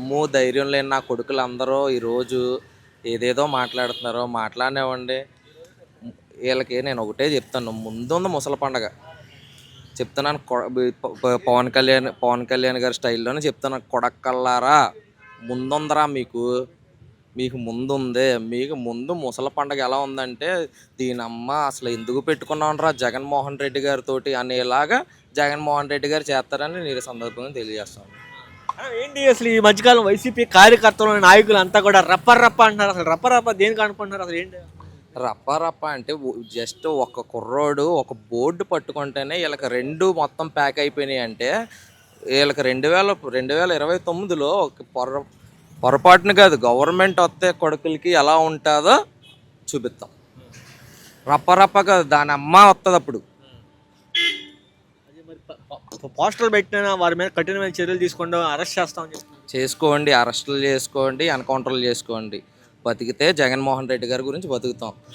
దమ్ము ధైర్యం లేని నా కొడుకులు అందరూ ఈరోజు ఏదేదో మాట్లాడుతున్నారో మాట్లాడినివ్వండి. వీళ్ళకి నేను ఒకటే చెప్తాను, ముందుంది ముసలి పండగ చెప్తున్నాను. పవన్ కళ్యాణ్ గారి స్టైల్లోనే చెప్తాను, కొడక్కల్లారా ముందుందరా మీకు, మీకు ముందుంది. మీకు ముందు ముసలి పండగ ఎలా ఉందంటే, దీనమ్మ అసలు ఎందుకు పెట్టుకున్నాంరా జగన్మోహన్ రెడ్డి గారితోటి అనేలాగా జగన్మోహన్ రెడ్డి గారు చేస్తారని నేను ఈ సందర్భంగా తెలియజేస్తాను. ఏంటి అసలు ఈ మధ్యకాలం వైసీపీ కార్యకర్తలు నాయకులు అంతా కూడా రప్ప రప్ప అంటున్నారు. అసలు రప్ప రప్ప దేనికి అనుకుంటున్నారు అసలు ఏంటి? రప్ప రప్ప అంటే జస్ట్ ఒక కుర్రోడు ఒక బోర్డు పట్టుకుంటేనే వీళ్ళకి రెండు మొత్తం ప్యాక్ అయిపోయినాయి. అంటే వీళ్ళకి 2029లో పొరపాటున కాదు, గవర్నమెంట్ వస్తే కొడుకులకి ఎలా ఉంటుందో చూపిస్తాం. రప్ప రప్ప కాదు, దాని అమ్మ వస్తుంది అప్పుడు. అదే మరి పోస్టర్లు పెట్టినా వారి మీద కఠినమైన చర్యలు తీసుకోండి, అరెస్ట్ చేస్తామని చెప్తున్నారు. చేసుకోండి, అరెస్టులు చేసుకోండి, ఎన్కౌంటర్లు చేసుకోండి. బతికితే జగన్మోహన్ రెడ్డి గారి గురించి బతుకుతాం.